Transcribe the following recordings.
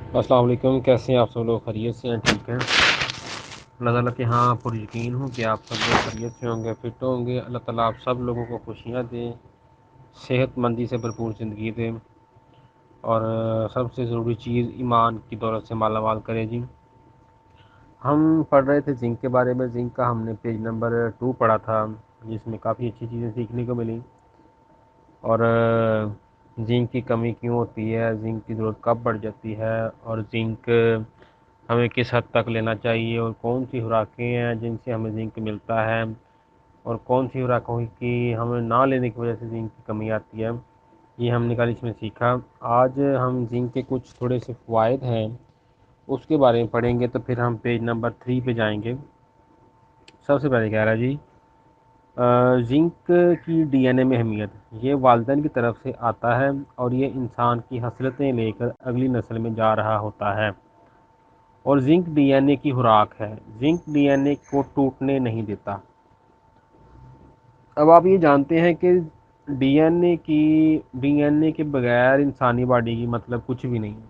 السلام علیکم، کیسے ہیں آپ سب لوگ؟ خیریت سے ہیں؟ ٹھیک ہیں؟ اللہ تعالیٰ کے ہاں پر یقین ہوں کہ آپ سب لوگ خیریت سے ہوں گے، فٹ ہوں گے۔ اللہ تعالیٰ آپ سب لوگوں کو خوشیاں دیں، صحت مندی سے بھرپور زندگی دیں، اور سب سے ضروری چیز ایمان کی دولت سے مالا مال کرے جی۔ ہم پڑھ رہے تھے زنک کے بارے میں۔ زنک کا ہم نے پیج نمبر 2 پڑھا تھا، جس میں کافی اچھی چیزیں سیکھنے کو ملی، اور زنک کی کمی کیوں ہوتی ہے، زنک کی ضرورت کب بڑھ جاتی ہے، اور زنک ہمیں کس حد تک لینا چاہیے، اور کون سی خوراکیں ہیں جن سے ہمیں زنک ملتا ہے، اور کون سی خوراکوں کی ہمیں نہ لینے کی وجہ سے زنک کی کمی آتی ہے، یہ ہم نے کل اس میں سیکھا۔ آج ہم زنک کے کچھ تھوڑے سے فوائد ہیں اس کے بارے میں پڑھیں گے، تو پھر ہم پیج نمبر 3 پہ جائیں گے۔ سب سے پہلے کہہ رہا جی، زنک کی ڈی این اے میں اہمیت۔ یہ والدین کی طرف سے آتا ہے اور یہ انسان کی خصلتیں لے کر اگلی نسل میں جا رہا ہوتا ہے، اور زنک ڈی این اے کی خوراک ہے۔ زنک ڈی این اے کو ٹوٹنے نہیں دیتا۔ اب آپ یہ جانتے ہیں کہ ڈی این اے کے بغیر انسانی باڈی کی مطلب کچھ بھی نہیں ہے۔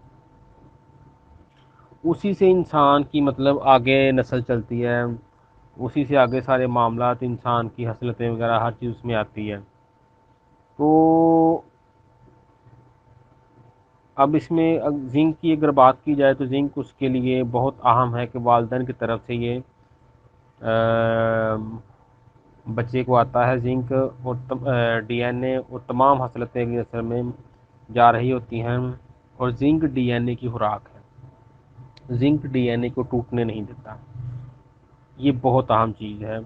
اسی سے انسان کی مطلب آگے نسل چلتی ہے، اسی سے آگے سارے معاملات، انسان کی خصلتیں وغیرہ ہر چیز اس میں آتی ہے۔ تو اب اس میں زنک کی اگر بات کی جائے تو زنک اس کے لیے بہت اہم ہے کہ والدین کی طرف سے یہ بچے کو آتا ہے زنک، اور ڈی این اے اور تمام خصلتیں کی اثر میں جا رہی ہوتی ہیں، اور زنک ڈی این اے کی خوراک ہے۔ زنک ڈی این اے کو ٹوٹنے نہیں دیتا۔ یہ بہت اہم چیز ہے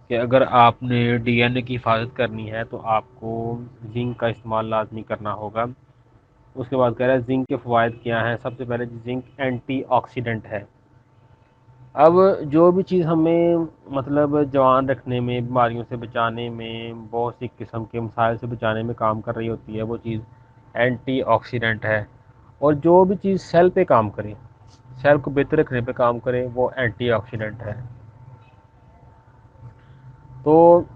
کہ اگر آپ نے ڈی این اے کی حفاظت کرنی ہے تو آپ کو زنک کا استعمال لازمی کرنا ہوگا۔ اس کے بعد کہہ رہا ہے زنک کے فوائد کیا ہیں۔ سب سے پہلے زنک اینٹی آکسیڈنٹ ہے۔ اب جو بھی چیز ہمیں مطلب جوان رکھنے میں، بیماریوں سے بچانے میں، بہت سی قسم کے مسائل سے بچانے میں کام کر رہی ہوتی ہے، وہ چیز اینٹی آکسیڈنٹ ہے۔ اور جو بھی چیز سیل پہ کام کرے، سیل کو بہتر رکھنے پہ کام کرے، وہ اینٹی آکسیڈنٹ ہے۔ تو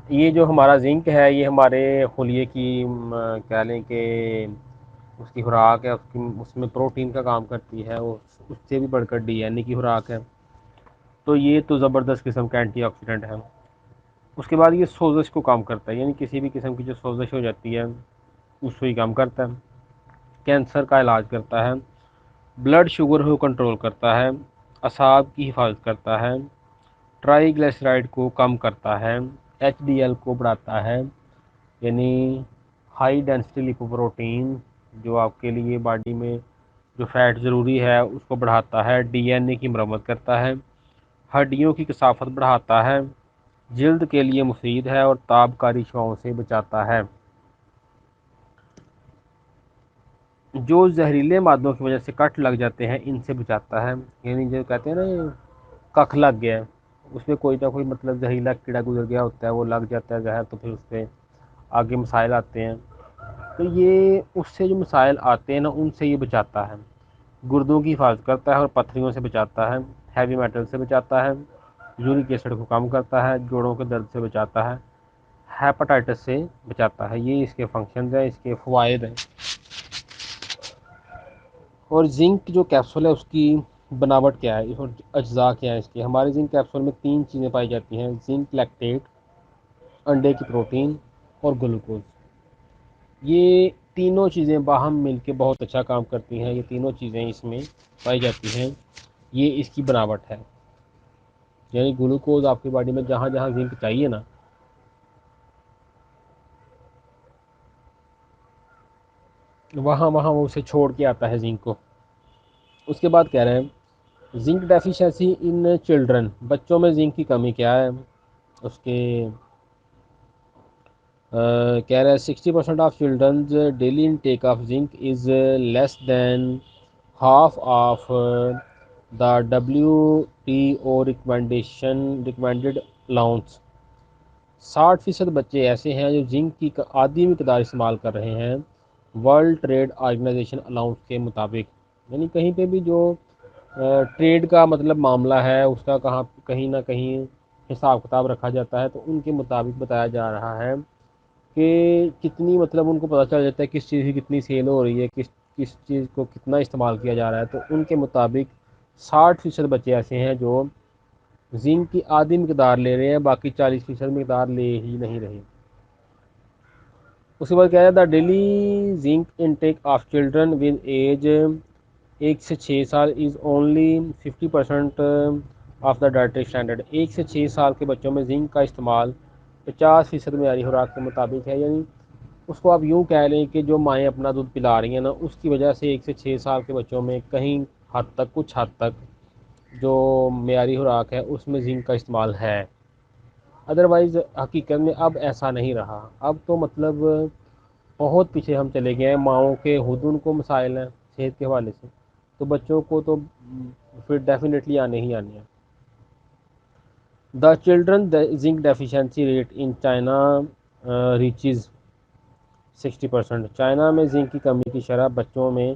یہ جو ہمارا زنک ہے، یہ ہمارے خلیے کی کہہ لیں کہ اس کی خوراک ہے، اس میں پروٹین کا کام کرتی ہے، اس سے بھی بڑھ کر ڈی این اے کی خوراک ہے۔ تو یہ تو زبردست قسم کا اینٹی آکسیڈنٹ ہے۔ اس کے بعد یہ سوزش کو کام کرتا ہے، یعنی کسی بھی قسم کی جو سوزش ہو جاتی ہے اس کو ہی کام کرتا ہے۔ کینسر کا علاج کرتا ہے، بلڈ شوگر کو کنٹرول کرتا ہے، اعصاب کی حفاظت کرتا ہے، ٹرائی گلیسرائڈ کو کم کرتا ہے، ایچ ڈی ایل کو بڑھاتا ہے، یعنی ہائی ڈینسٹی لیپوپروٹین، جو آپ کے لیے باڈی میں جو فیٹ ضروری ہے اس کو بڑھاتا ہے، ڈی این اے کی مرمت کرتا ہے، ہڈیوں کی کثافت بڑھاتا ہے، جلد کے لیے مفید ہے، اور تابکاری شعاؤں سے بچاتا ہے۔ جو زہریلے مادوں کی وجہ سے کٹ لگ جاتے ہیں ان سے بچاتا ہے، یعنی جو کہتے ہیں نا ککھ لگ گیا ہے، اس میں کوئی نہ کوئی مطلب زہریلا کیڑا گزر گیا ہوتا ہے، وہ لگ جاتا ہے زہر، تو پھر اس پہ آگے مسائل آتے ہیں۔ تو یہ اس سے جو مسائل آتے ہیں نا ان سے یہ بچاتا ہے۔ گردوں کی حفاظت کرتا ہے اور پتھریوں سے بچاتا ہے، ہیوی میٹل سے بچاتا ہے، یورک ایسڈ کو کم کرتا ہے، جوڑوں کے درد سے بچاتا ہے، ہیپاٹائٹس سے بچاتا ہے۔ یہ اس کے فنکشنز ہیں، اس کے فوائد ہیں۔ اور زنک جو کیپسول ہے اس کی بناوٹ کیا ہے اور اجزاء کیا ہے اس کے؟ ہمارے زنک کیپسول میں 3 چیزیں پائی جاتی ہیں: زنک لیکٹیٹ، انڈے کی پروٹین، اور گلوکوز۔ یہ تینوں چیزیں باہم مل کے بہت اچھا کام کرتی ہیں، یہ تینوں چیزیں اس میں پائی جاتی ہیں، یہ اس کی بناوٹ ہے۔ یعنی گلوکوز آپ کی باڈی میں جہاں جہاں زنک چاہیے نا، وہاں وہاں وہ اسے چھوڑ کے آتا ہے زنک کو۔ اس کے بعد کہہ رہے ہیں زنک ڈیفیشنسی ان چلڈرن، بچوں میں زنک کی کمی کیا ہے اس کے؟ کہہ رہے ہیں 60% of children's daily intake of zinc is less than half of the WTO recommended allowance. 60% بچے ایسے ہیں جو زنک کی عادی مقدار استعمال کر رہے ہیں ورلڈ ٹریڈ آرگنائزیشن الاؤنس کے مطابق۔ یعنی کہیں پہ بھی جو ٹریڈ کا مطلب معاملہ ہے اس کا کہیں نہ کہیں حساب کتاب رکھا جاتا ہے، تو ان کے مطابق بتایا جا رہا ہے کہ کتنی مطلب ان کو پتہ چل جاتا ہے کس چیز کی کتنی سیل ہو رہی ہے، کس چیز کو کتنا استعمال کیا جا رہا ہے، تو ان کے مطابق 60% بچے ایسے ہیں جو زنک کی آدھی مقدار لے رہے ہیں، باقی 40% مقدار لے ہی نہیں رہے۔ اس کے بعد کیا ہے، the daily zinc intake of children with age 1 سے 6 سال is only 50% of the dietary standard. 1 سے 6 سال کے بچوں میں زنک کا استعمال 50% معیاری خوراک کے مطابق ہے، یعنی اس کو آپ یوں کہہ لیں کہ جو مائیں اپنا دودھ پلا رہی ہیں نا، اس کی وجہ سے 1 سے 6 سال کے بچوں میں کہیں حد تک، کچھ حد تک جو معیاری خوراک ہے اس میں زنک کا استعمال ہے۔ ادروائز حقیقت میں اب ایسا نہیں رہا، اب تو مطلب بہت پیچھے ہم چلے گئے ہیں، ماؤں کے خود ان کو مسائل ہیں صحت کے حوالے سے، تو بچوں کو تو پھر ڈیفینیٹلی آنے ہی آنے ہیں۔ The children zinc deficiency rate in China reaches 60%۔ China میں زنک کی کمی کی شرح بچوں میں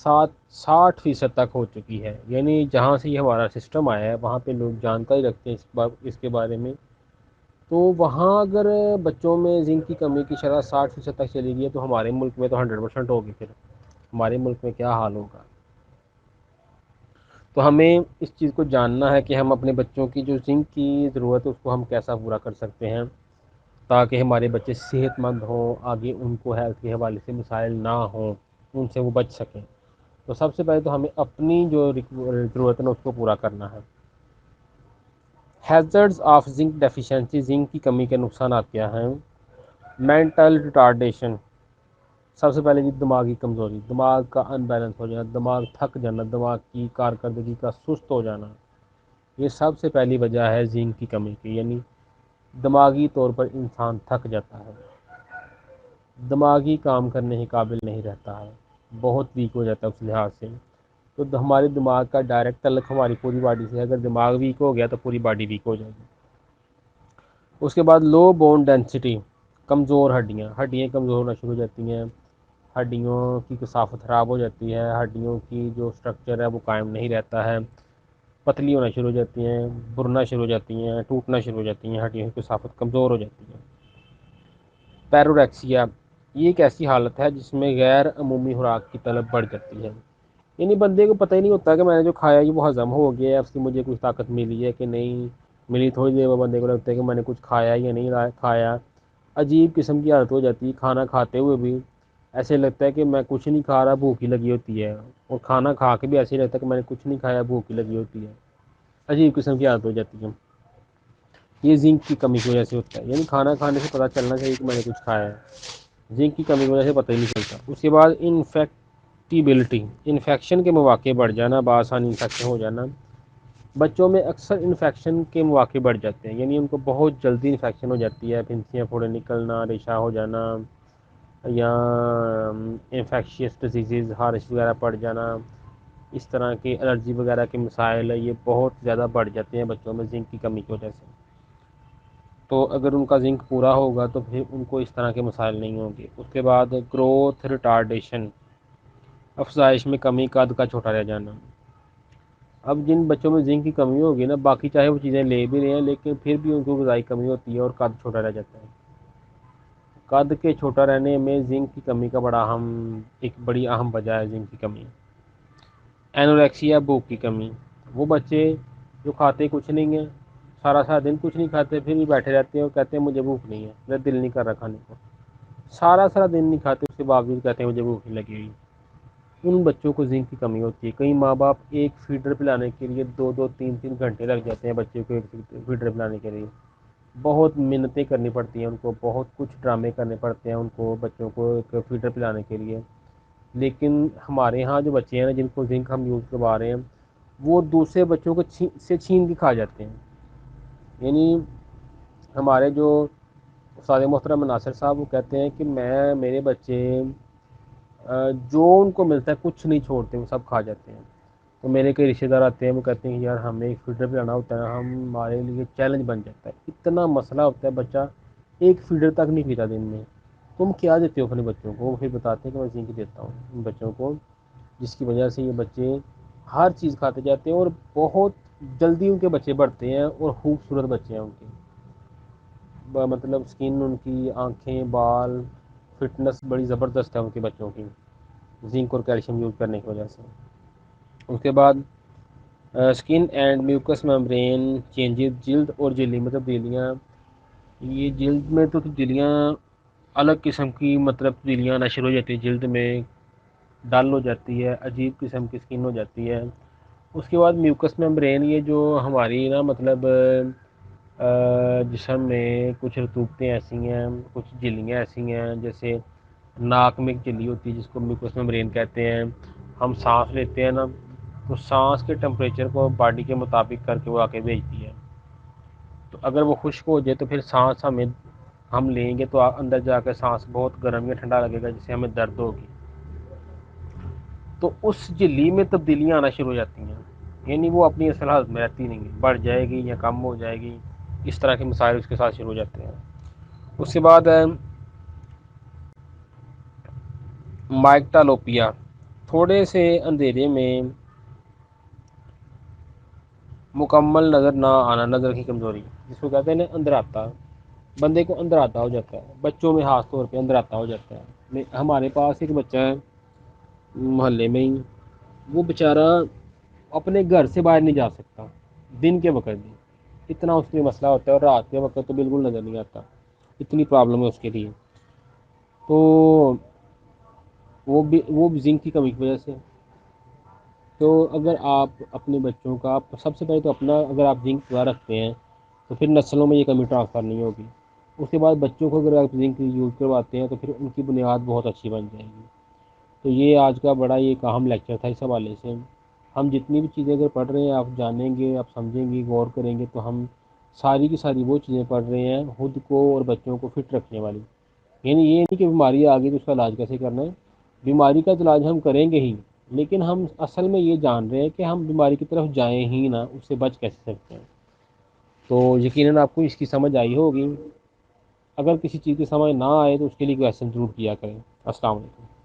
60% تک ہو چکی ہے، یعنی جہاں سے یہ ہمارا سسٹم آیا ہے وہاں پہ لوگ جانکاری رکھتے ہیں اس کے بارے میں، تو وہاں اگر بچوں میں زنک کی کمی کی شرح 60% تک چلی گئی ہے تو ہمارے ملک میں تو 100% ہوگی، پھر ہمارے ملک میں کیا حال ہوگا۔ تو ہمیں اس چیز کو جاننا ہے کہ ہم اپنے بچوں کی جو زنک کی ضرورت ہے اس کو ہم کیسا پورا کر سکتے ہیں تاکہ ہمارے بچے صحت مند ہوں، آگے ان کو ہیلتھ کے حوالے سے مسائل نہ ہوں، ان سے وہ بچ سکیں۔ تو سب سے پہلے تو ہمیں اپنی جو ضرورت ہے اس کو پورا کرنا ہے۔ Hazards of zinc deficiency, zinc کی کمی کے نقصانات کیا ہیں؟ مینٹل ریٹارڈیشن، سب سے پہلے دماغی کمزوری، دماغ کا ان بیلنس ہو جانا، دماغ تھک جانا، دماغ کی کارکردگی کا سست ہو جانا، یہ سب سے پہلی وجہ ہے زنک کی کمی کی، یعنی دماغی طور پر انسان تھک جاتا ہے، دماغی کام کرنے کے قابل نہیں رہتا ہے، بہت ویک ہو جاتا ہے اس لحاظ سے۔ تو ہمارے دماغ کا ڈائریکٹ تعلق ہماری پوری باڈی سے ہے، اگر دماغ ویک ہو گیا تو پوری باڈی ویک ہو جائے گی۔ اس کے بعد لو بون ڈینسٹی، کمزور ہڈیاں کمزور ہونا شروع ہو جاتی ہیں، ہڈیوں کی کثافت خراب ہو جاتی ہے، ہڈیوں کی جو اسٹرکچر ہے وہ قائم نہیں رہتا ہے، پتلی ہونا شروع ہو جاتی ہیں، برنا شروع ہو جاتی ہیں، ٹوٹنا شروع ہو جاتی ہیں، ہڈیوں کی کثافت کمزور ہو جاتی ہے۔ پیروریکسیا، یہ ایک ایسی حالت ہے جس میں غیر عمومی خوراک کی طلب بڑھ جاتی ہے، یعنی بندے کو پتہ ہی نہیں ہوتا کہ میں نے جو کھایا یہ وہ ہضم ہو گیا ہے، اس کی مجھے کچھ طاقت ملی ہے کہ نہیں ملی، تھوڑی دیر میں بندے کو لگتا ہے کہ میں نے کچھ کھایا یا نہیں کھایا، عجیب قسم کی حالت ہو جاتی ہے، کھانا کھاتے ہوئے بھی ایسے لگتا ہے کہ میں کچھ نہیں کھا رہا، بھوک ہی لگی ہوتی ہے، اور کھانا کھا کے بھی ایسے ہی لگتا ہے کہ میں نے کچھ نہیں کھایا، بھوک ہی لگی ہوتی ہے، عجیب قسم کی حالت ہو جاتی ہے۔ یہ زنک کی کمی کی وجہ سے ہوتا ہے، یعنی کھانا کھانے سے پتہ چلنا چاہیے کہ میں نے کچھ کھایا ہے، زنک کی کمی کی وجہ سے پتہ ہی نہیں چلتا۔ اس کے بعد انفیکٹیبلٹی، انفیکشن کے مواقع بڑھ جانا، بآسانی انفیکشن ہو جانا، بچوں میں اکثر انفیکشن کے مواقع بڑھ جاتے ہیں، یعنی ان کو بہت جلدی انفیکشن ہو جاتی ہے، پھنسیاں پھوڑے نکلنا، ریشہ ہو جانا، یا انفیکشیس ڈیزیز ہارش وغیرہ پڑ جانا، اس طرح کے الرجی وغیرہ کے مسائل یہ بہت زیادہ بڑھ جاتے ہیں بچوں میں زنک کی کمی کی وجہ سے۔ تو اگر ان کا زنک پورا ہوگا تو پھر ان کو اس طرح کے مسائل نہیں ہوں گے۔ اس کے بعد گروتھ ریٹارڈیشن، افزائش میں کمی، قد کا چھوٹا رہ جانا۔ اب جن بچوں میں زنک کی کمی ہوگی نا، باقی چاہے وہ چیزیں لے بھی رہے ہیں لیکن پھر بھی ان کو غذائی کمی ہوتی ہے اور قد چھوٹا رہ جاتا ہے۔ قد کے چھوٹا رہنے میں زنک کی کمی کا ایک بڑی اہم وجہ ہے زنک کی کمی۔ اینوریکسیا، بھوک کی کمی، وہ بچے جو کھاتے کچھ نہیں ہیں، سارا سارا دن کچھ نہیں کھاتے، پھر بھی بیٹھے رہتے ہیں اور کہتے ہیں مجھے بھوک نہیں ہے، میرا دل نہیں کر رہا کھانے کو، سارا سارا دن نہیں کھاتے اس کے باوجود کہتے ہیں مجھے بھوک نہیں لگی ہوئی۔ ان بچوں کو زنک کی کمی ہوتی ہے۔ کئی ماں باپ ایک فیڈر پلانے کے لیے 2-2 3 3 گھنٹے لگ جاتے ہیں بچے کو، ایک فیڈر پلانے کے لیے بہت محنتیں کرنی پڑتی ہیں ان کو، بہت کچھ ڈرامے کرنے پڑتے ہیں ان کو، بچوں کو ایک فیڈر پلانے کے لیے۔ لیکن ہمارے ہاں جو بچے ہیں نا جن کو زنک ہم یوز کروا رہے ہیں، وہ دوسرے بچوں کو سے چھین کے کھا جاتے ہیں، یعنی ہمارے جو استاد محترم ناصر صاحب وہ کہتے ہیں کہ میرے بچے جو ان کو ملتا ہے کچھ نہیں چھوڑتے، وہ سب کھا جاتے ہیں۔ تو میرے کئی رشتے دار آتے ہیں، وہ کہتے ہیں کہ یار ہمیں ایک فیڈر پلانا ہوتا ہے، ہمارے لیے چیلنج بن جاتا ہے، اتنا مسئلہ ہوتا ہے، بچہ ایک فیڈر تک نہیں پیتا دن میں۔ تم کیا دیتے ہو اپنے بچوں کو؟ وہ پھر بتاتے ہیں کہ میں زنک دیتا ہوں ان بچوں کو، جس کی وجہ سے یہ بچے ہر چیز کھاتے جاتے ہیں اور بہت جلدی ان کے بچے بڑھتے ہیں اور خوبصورت بچے ہیں ان کے، مطلب سکن ان کی، آنکھیں، بال، فٹنس بڑی زبردست ہے ان کے بچوں کی۔ زنک اور کیلشیم یوز کرنے کی وجہ سے۔ اس کے بعد skin and mucus membrane changes, جلد اور جھلی میں تبدیلیاں۔ یہ جلد میں تو تبدیلیاں الگ قسم کی تبدیلیاں آنا شروع ہو جاتی ہے، جلد میں ڈل ہو جاتی ہے، عجیب قسم کی اسکن ہو جاتی ہے۔ اس کے بعد میوکس میمبرین، یہ جو ہماری نا جسم میں کچھ رطوبتیں ایسی ہیں، کچھ جھلیاں ایسی ہیں، جیسے ناک میں ایک جھلی ہوتی ہے جس کو میوکس میمبرین کہتے ہیں۔ ہم سانس لیتے ہیں نا، تو سانس کے ٹمپریچر کو باڈی کے مطابق کر کے وہ آ کے بھیجتی ہے۔ تو اگر وہ خشک ہو جائے تو پھر سانس ہم لیں گے تو اندر جا کے سانس بہت گرم یا ٹھنڈا لگے گا، جس سے ہمیں درد ہوگی۔ تو اس جھلی میں تبدیلیاں آنا شروع ہو جاتی ہیں، یعنی وہ اپنی اصل حالت میں رہتی نہیں ہے، بڑھ جائے گی یا کم ہو جائے گی، اس طرح کے مسائل اس کے ساتھ شروع ہو جاتے ہیں۔ اس کے بعد مائکٹالوپیا، تھوڑے سے اندھیرے میں مکمل نظر نہ آنا، نظر کی کمزوری، جس کو کہتے ہیں نا اندراتا، بندے کو اندراتا ہو جاتا ہے، بچوں میں خاص طور پہ اندراتا ہو جاتا ہے۔ ہمارے پاس ایک بچہ ہے محلے میں ہی، وہ بیچارہ اپنے گھر سے باہر نہیں جا سکتا دن کے وقت بھی، اتنا اس کے مسئلہ ہوتا ہے، اور رات کے وقت تو بالکل نظر نہیں آتا، اتنی پرابلم ہے اس کے لیے۔ تو وہ بھی زنک کی کمی کی وجہ سے۔ تو اگر آپ اپنے بچوں کا، سب سے پہلے تو اپنا اگر آپ زنک پورا رکھتے ہیں تو پھر نسلوں میں یہ کمی ٹرانسفر نہیں ہوگی۔ اس کے بعد بچوں کو اگر آپ زنک یوز کرواتے ہیں تو پھر ان کی بنیاد بہت اچھی بن جائے گی۔ تو یہ آج کا بڑا ایک اہم لیکچر تھا اس حوالے سے۔ ہم جتنی بھی چیزیں اگر پڑھ رہے ہیں، آپ جانیں گے، آپ سمجھیں گے، غور کریں گے، تو ہم ساری کی ساری وہ چیزیں پڑھ رہے ہیں خود کو اور بچوں کو فٹ رکھنے والی۔ یعنی یہ نہیں کہ بیماری آ گئی تو اس کا علاج کیسے کرنا ہے، بیماری کا علاج ہم کریں گے ہی، لیکن ہم اصل میں یہ جان رہے ہیں کہ ہم بیماری کی طرف جائیں ہی نہ، اس سے بچ کیسے سکتے ہیں۔ تو یقیناً آپ کو اس کی سمجھ آئی ہوگی۔ اگر کسی چیز کی سمجھ نہ آئے تو اس کے لیے کویشچن ضرور کیا کریں۔ السلام علیکم۔